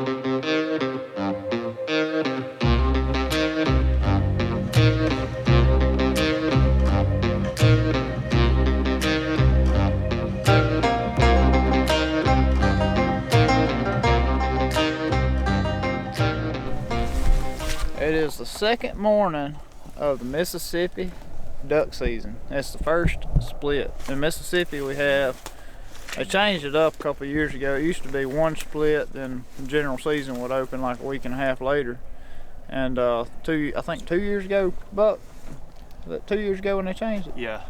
It is the second morning of the Mississippi duck season. It's the first split. In Mississippi they changed it up a couple of years ago. It used to be one split, then the general season would open like a week and a half later. And I think 2 years ago, Buck, was that 2 years ago when they changed it? Yeah.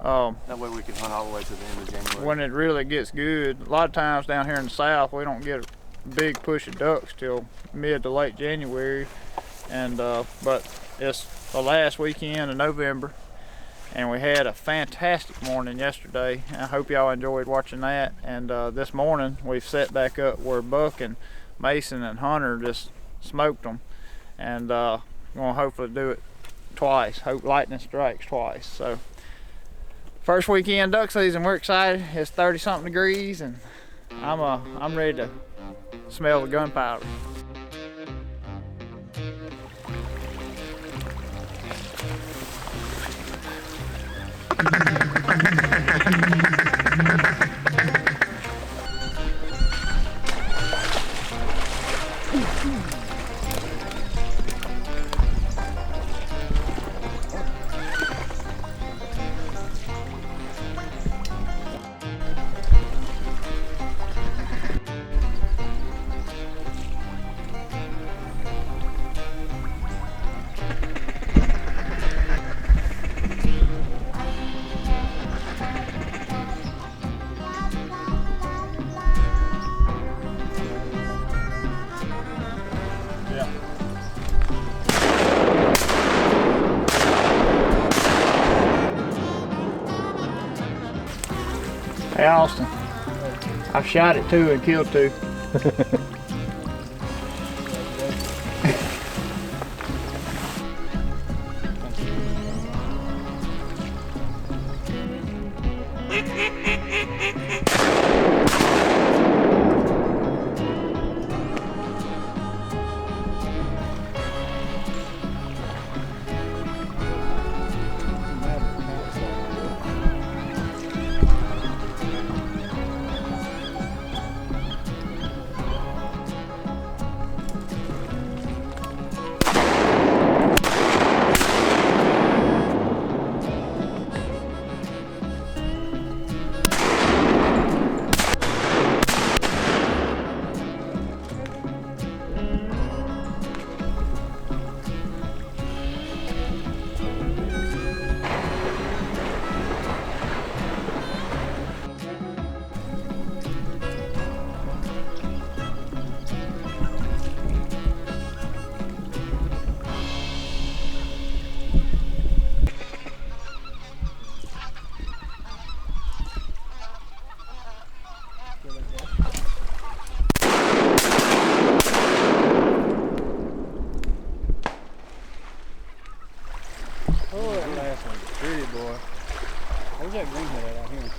That way we can hunt all the way to the end of January. When it really gets good. A lot of times down here in the south, we don't get a big push of ducks till mid to late January. And but it's the last weekend of November, and we had a fantastic morning yesterday. I hope y'all enjoyed watching that. And this morning we've set back up where Buck and Mason and Hunter just smoked them, and we're gonna hopefully do it twice. Hope lightning strikes twice. So first weekend duck season, we're excited. It's 30-something degrees, and I'm ready to smell the gunpowder. Hey Austin, I've shot it 2 and killed 2. Oh, that last one's pretty, boy. Where's that greenhead out here?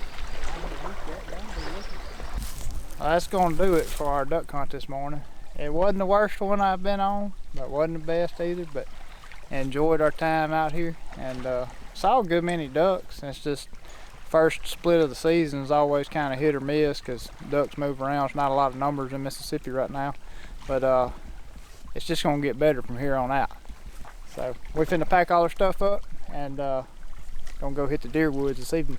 Well, that's going to do it for our duck hunt this morning. It wasn't the worst one I've been on, but wasn't the best either, but enjoyed our time out here and saw a good many ducks. It's just first split of the season is always kind of hit or miss because ducks move around. There's not a lot of numbers in Mississippi right now, but it's just going to get better from here on out. So we're finna pack all our stuff up and gonna go hit the deer woods this evening.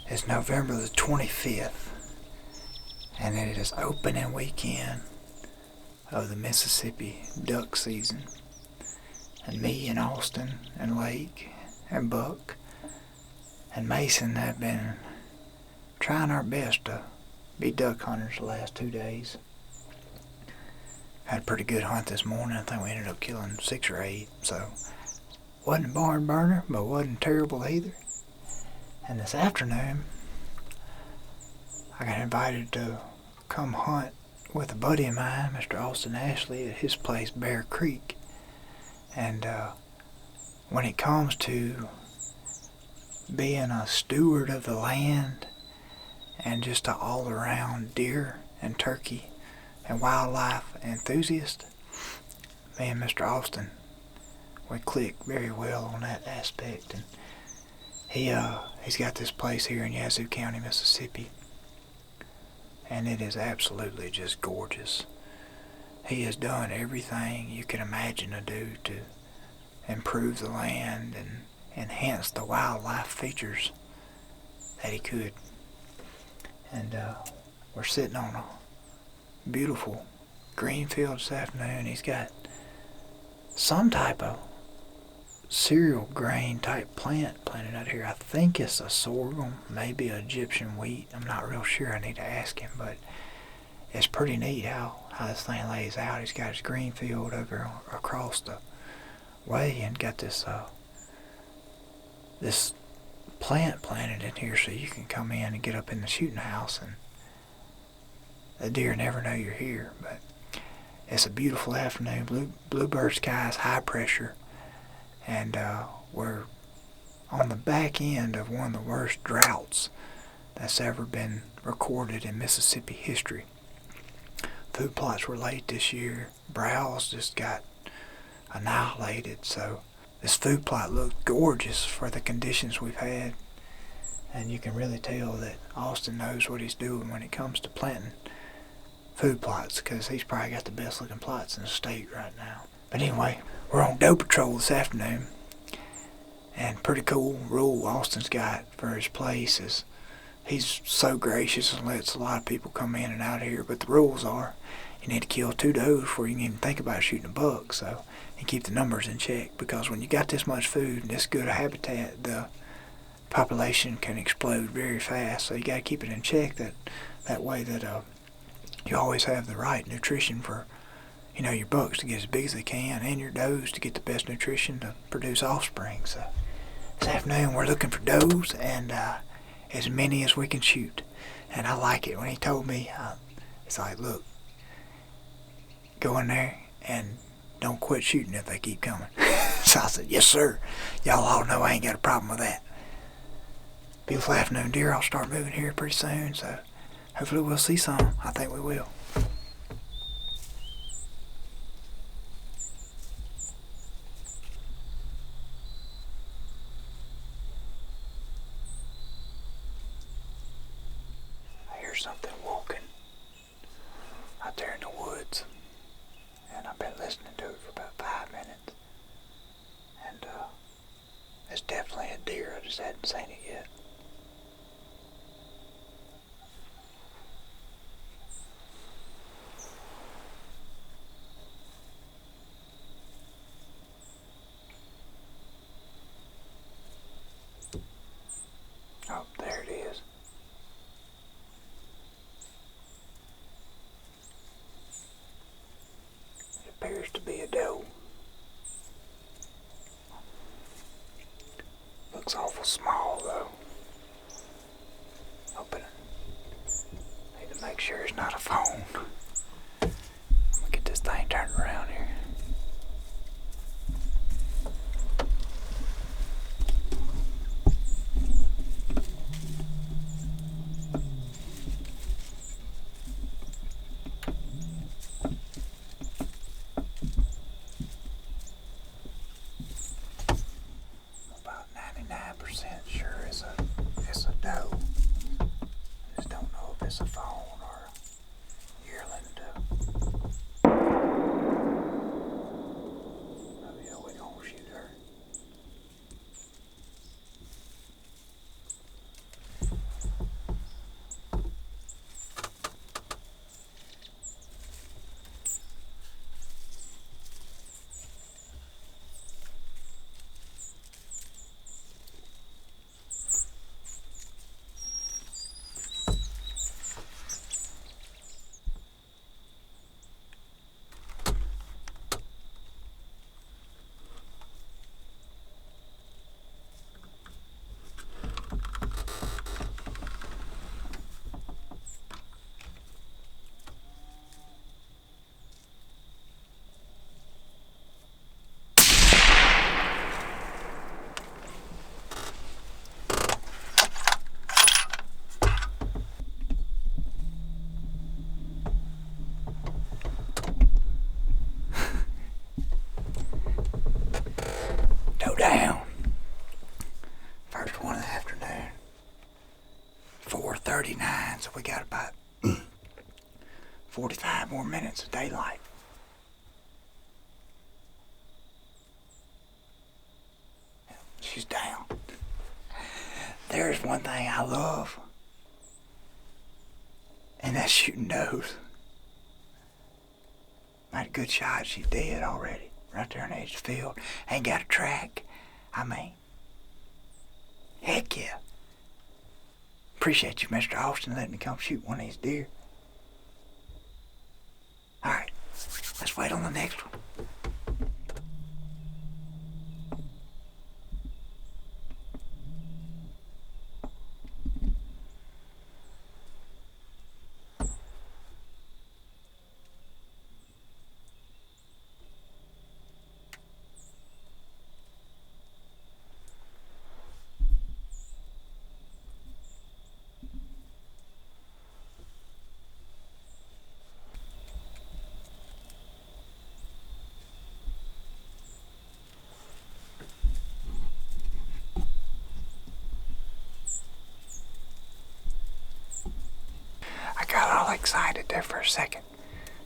It's November the 25th, and it is opening weekend of the Mississippi duck season. And me and Austin and Lake and Buck and Mason have been trying our best to be duck hunters the last 2 days. Had a pretty good hunt this morning. I think we ended up killing 6 or 8, so wasn't a barn burner, but wasn't terrible either. And this afternoon, I got invited to come hunt with a buddy of mine, Mr. Austin Ashley, at his place, Bear Creek. And when it comes to being a steward of the land and just an all-around deer and turkey and wildlife enthusiast, me and Mr. Austin, we click very well on that aspect. And he's got this place here in Yazoo County, Mississippi, and it is absolutely just gorgeous. He has done everything you can imagine to do to improve the land and enhance the wildlife features that he could. And we're sitting on a beautiful green field this afternoon. He's got some type of cereal grain type plant planted out here. I think it's a sorghum, maybe an Egyptian wheat. I'm not real sure. I need to ask him, but it's pretty neat how this thing lays out. He's got his green field over across the way and got this this plant planted in here so you can come in and get up in the shooting house and the deer never know you're here. But it's a beautiful afternoon. Bluebird skies, high pressure, and we're on the back end of one of the worst droughts that's ever been recorded in Mississippi history. Food plots were late this year. Browse just got annihilated, so this food plot looked gorgeous for the conditions we've had, and you can really tell that Austin knows what he's doing when it comes to planting food plots, because he's probably got the best looking plots in the state right now. But anyway, we're on doe patrol this afternoon, and pretty cool rule Austin's got for his place is he's so gracious and lets a lot of people come in and out here, but the rules are you need to kill 2 does before you can even think about shooting a buck, so and keep the numbers in check, because when you got this much food and this good a habitat, the population can explode very fast, so you got to keep it in check that way that you always have the right nutrition for your bucks to get as big as they can, and your does to get the best nutrition to produce offspring. So this afternoon we're looking for does and as many as we can shoot. And I like it when he told me, it's like, look, go in there and don't quit shooting if they keep coming. So I said, yes sir, y'all all know I ain't got a problem with that. Beautiful afternoon deer. I'll start moving here pretty soon, so hopefully we'll see some. I think we will. I hear something walking out there in the woods, and I've been listening to it for about 5 minutes. And it's definitely a deer. I just hadn't seen it yet. Oh, there it is. It appears to be a doe. Looks awful small though. Open it. Need to make sure it's not a phone. I'm gonna get this thing turned around here. About 99% sure it's a doe. I just don't know if it's a fawn or a yearling doe. Oh yeah, we gonna shoot her. minutes of daylight. She's down. There's one thing I love, and that's shooting does. Made a good shot. She's dead already. Right there on the edge of the field. Ain't got a track. I mean, heck yeah. Appreciate you, Mr. Austin, letting me come shoot one of these deer. Alright, let's wait on the next one. I got all excited there for a second.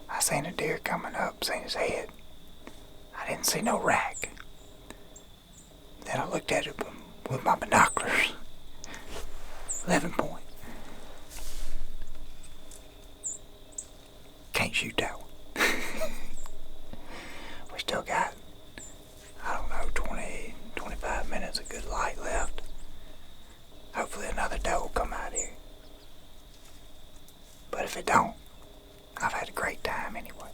I seen a deer coming up, seen his head. I didn't see no rack. Then I looked at it with my binoculars. 11 point. Can't shoot that one. We still got, I don't know, 20, 25 minutes of good light left. Hopefully another doe will come out here. But if it don't, I've had a great time anyway.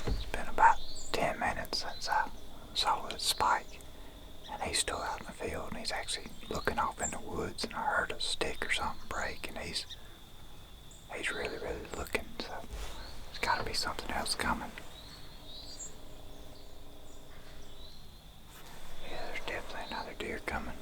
It's been about 10 minutes since I saw his spike. And he's still out in the field and he's actually looking off in the woods, and I heard a stick or something break, and he's really, really looking, so there's gotta be something else coming. Yeah, there's definitely another deer coming.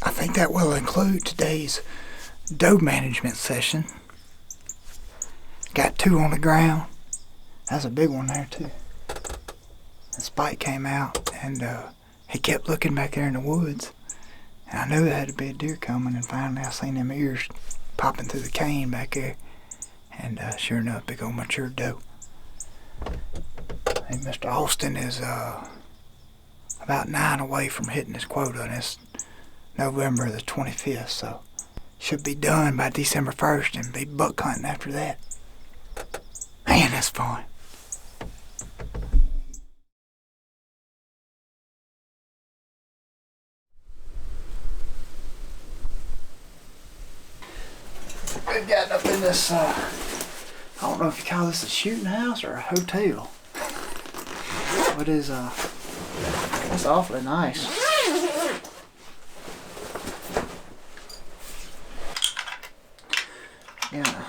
I think that will include today's doe management session. Got 2 on the ground. That's a big one there too. The spike came out and he kept looking back there in the woods. And I knew there had to be a deer coming, and finally I seen them ears popping through the cane back there. And sure enough, big old mature doe. And Mr. Austin is about 9 away from hitting his quota, and it's November the 25th, so should be done by December 1st and be buck hunting after that. Man, that's fun. We've gotten up in this, I don't know if you call this a shooting house or a hotel. But it's awfully nice. Yeah.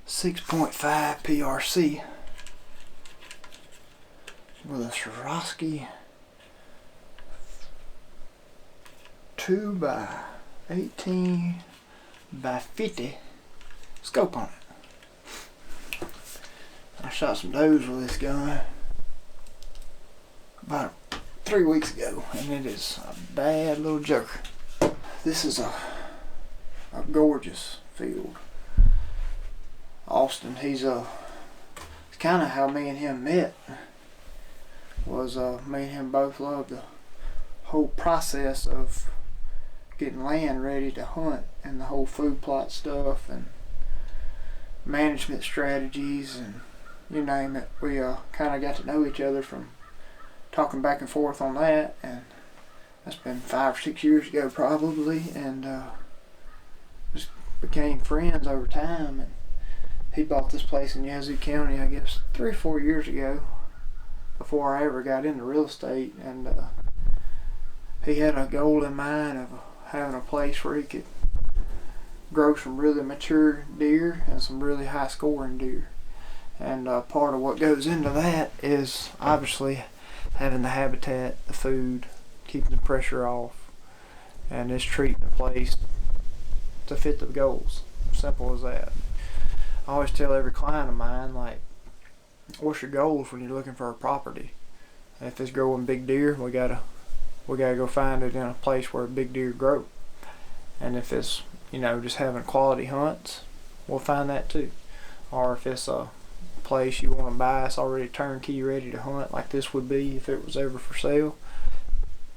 6.5 PRC with a Swarovski 2x18 by 50 scope on it. I shot some does with this gun about 3 weeks ago, and it is a bad little joker. This is a gorgeous field. Austin. He's it's kind of how me and him met. Was me and him both loved the whole process of getting land ready to hunt and the whole food plot stuff and management strategies and you name it. We kind of got to know each other from talking back and forth on that, and that's been 5 or 6 years ago probably, and just became friends over time. And he bought this place in Yazoo County, I guess 3 or 4 years ago, before I ever got into real estate, and he had a goal in mind of having a place where he could grow some really mature deer and some really high scoring deer. And part of what goes into that is obviously having the habitat, the food, keeping the pressure off, and just treating the place to fit the goals. Simple as that. I always tell every client of mine, like, what's your goals when you're looking for a property? If it's growing big deer, we gotta go find it in a place where big deer grow. And if it's, just having quality hunts, we'll find that too. Or if it's a place you want to buy, it's already turnkey ready to hunt, like this would be if it was ever for sale,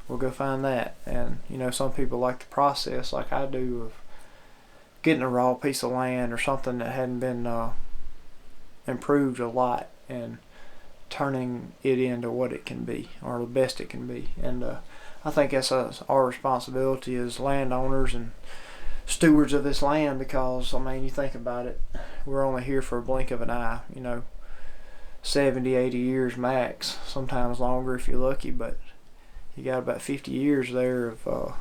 we'll go find that. And some people like the process, like I do, of getting a raw piece of land or something that hadn't been improved a lot and turning it into what it can be, or the best it can be. And I think that's our responsibility as landowners and stewards of this land, because you think about it, we're only here for a blink of an eye, 70, 80 years max, sometimes longer if you're lucky, but you got about 50 years there of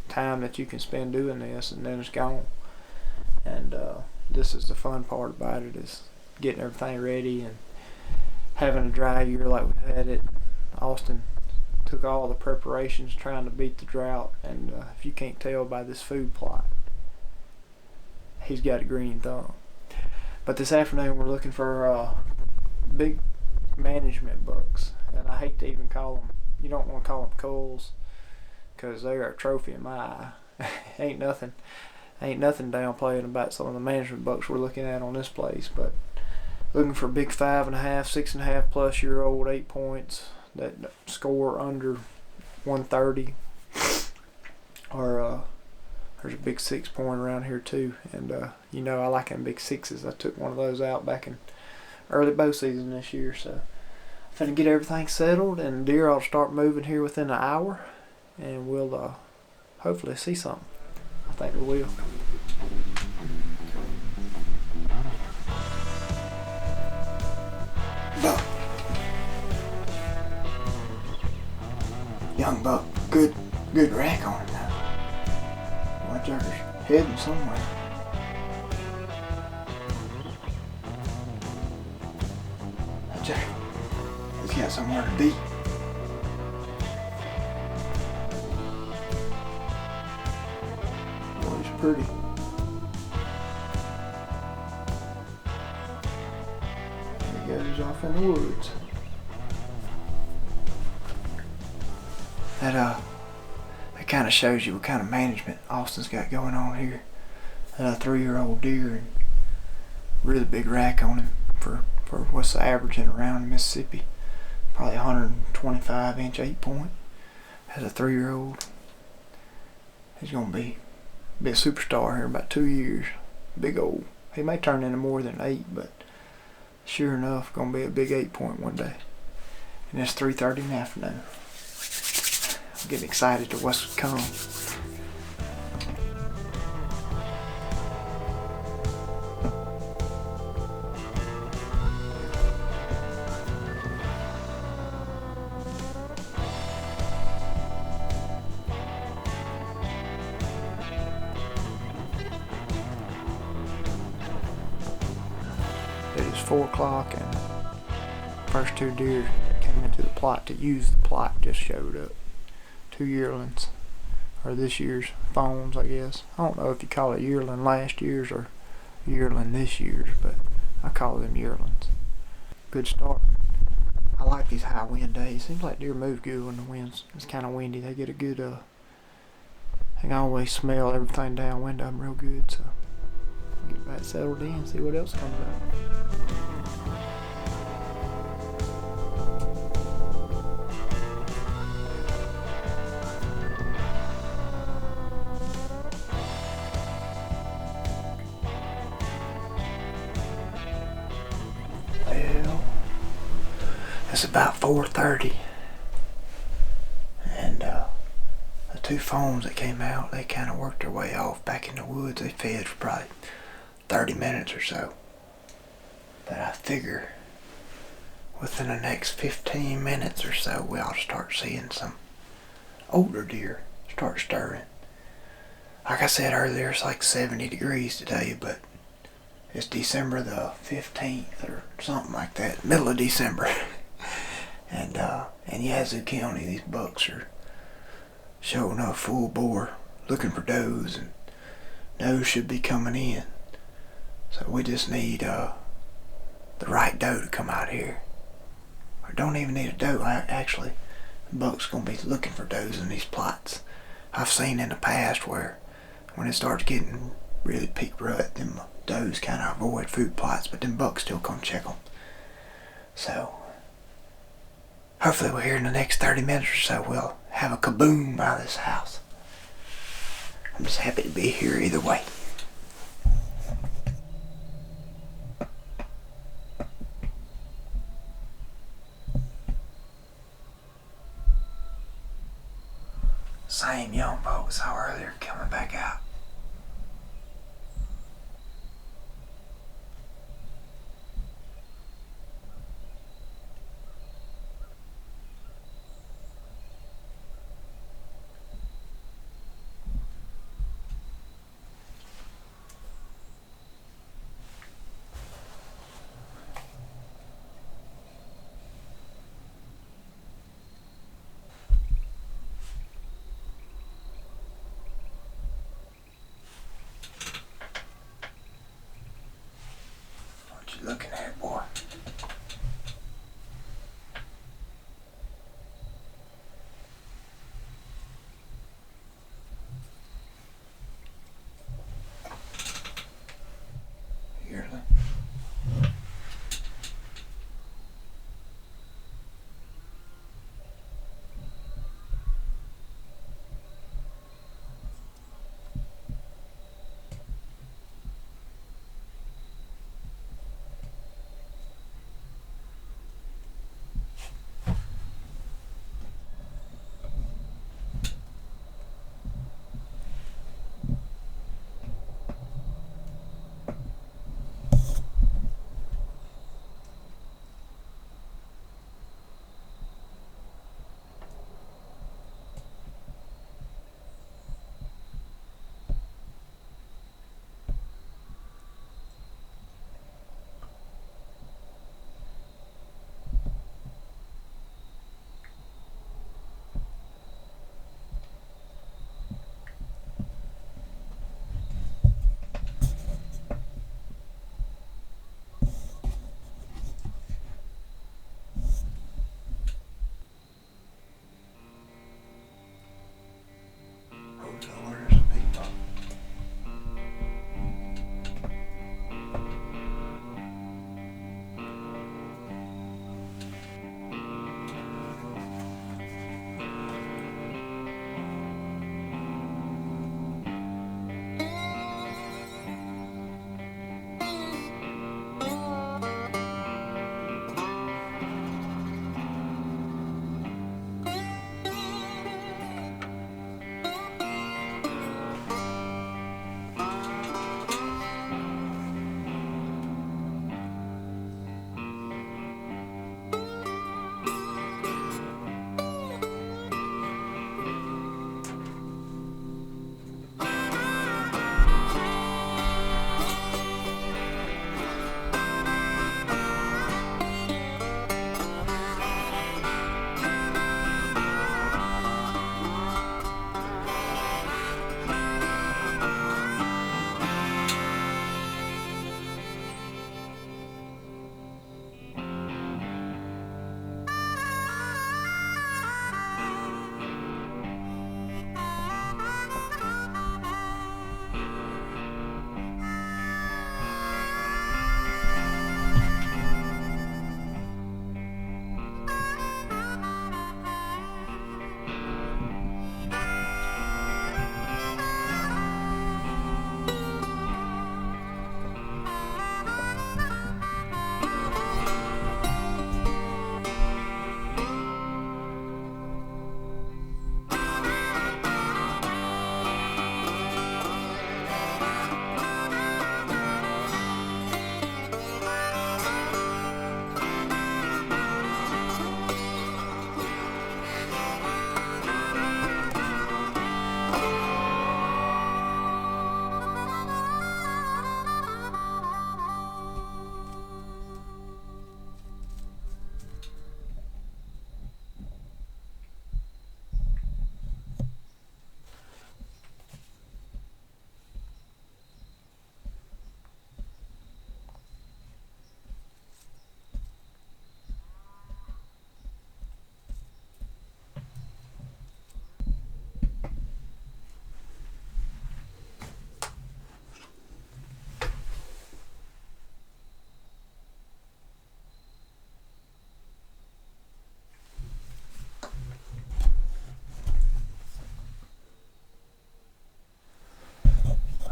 time that you can spend doing this, and then it's gone. And this is the fun part about it, is getting everything ready and having a dry year like we've had it. Austin took all the preparations trying to beat the drought, and if you can't tell by this food plot, he's got a green thumb. But this afternoon we're looking for big management bucks, and I hate to even call them, you don't want to call them culls, because they're a trophy in my eye. ain't nothing downplaying about some of the management bucks we're looking at on this place, but looking for big 5.5, 6.5 plus year old 8 points that score under 130, or there's a big 6 point around here too, and I like them big 6s. I took one of those out back in early bow season this year, so I'm finna get everything settled, and deer ought to start moving here within an hour, and we'll hopefully see something. I think we will. Buck. Young buck, good rack on him now. Watch out, he's heading somewhere. Watch out, he's got somewhere to be. Boy, he's pretty. There he goes off in the woods. That kind of shows you what kind of management Austin's got going on here. A 3-year-old deer and really big rack on him for what's the averaging around Mississippi. Probably 125 inch 8 point. Has a 3-year-old. He's gonna be a superstar here in about 2 years. Big old. He may turn into more than 8, but sure enough, gonna be a big 8 point one day. And it's 3:30 in the afternoon. I'm getting excited to what's to come. It is 4 o'clock, and first 2 deer that came into the plot to use the plot just showed up. 2 yearlings, or this year's fawns, I guess. I don't know if you call it yearling last year's or yearling this year's, but I call them yearlings. Good start. I like these high wind days. Seems like deer move good when the wind's kind of windy. They get a good, I can always smell everything downwind of them real good, so I'll get back. Might settle in, see what else comes up. Well, it's about 4:30, and the two phones that came out, they kind of worked their way off back in the woods. They fed for probably 30 minutes or so. But I figure within the next 15 minutes or so, we ought to start seeing some older deer start stirring. Like I said earlier, it's like 70 degrees today, but it's December the 15th or something like that, middle of December. And in Yazoo County, these bucks are showing up full bore, looking for does, and does should be coming in. So we just need the right doe to come out here. Or don't even need a doe, actually. The buck's gonna be looking for does in these plots. I've seen in the past where when it starts getting really peak rut, them does kind of avoid food plots, but them bucks still come check them. So hopefully we're here in the next 30 minutes or so. We'll have a kaboom by this house. I'm just happy to be here either way. Same young buck we saw earlier coming back out.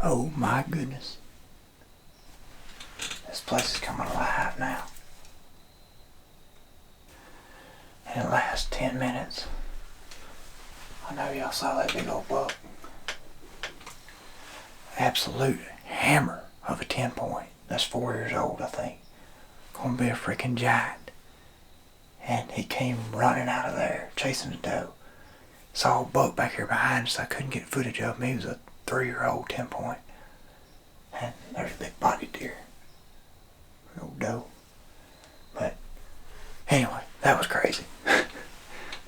Oh my goodness. This place is coming alive now. In the last 10 minutes, I know y'all saw that big old buck. Absolute hammer of a 10 point. That's 4 years old, I think. Gonna be a freaking giant. And he came running out of there, chasing the doe. Saw a buck back here behind us. I couldn't get footage of him. He was a 3-year-old 10 point. And there's a big bodied deer. Old doe. But anyway, that was crazy. Let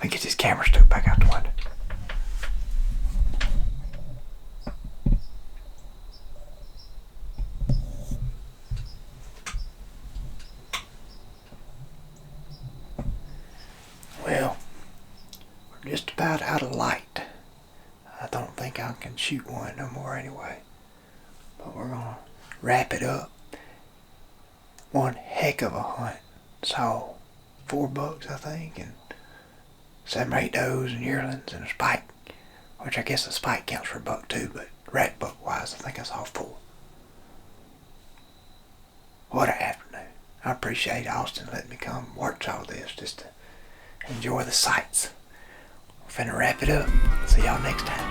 me get this camera stuck back out the window. Well, we're just about out of light. I don't think I can shoot one no more anyway. But we're gonna wrap it up. One heck of a hunt. Saw 4 bucks, I think, and 7 or 8 does and yearlings and a spike. Which I guess a spike counts for a buck too, but rat buck wise, I think I saw 4. What an afternoon. I appreciate Austin letting me come watch all this just to enjoy the sights. We're finna wrap it up. See y'all next time.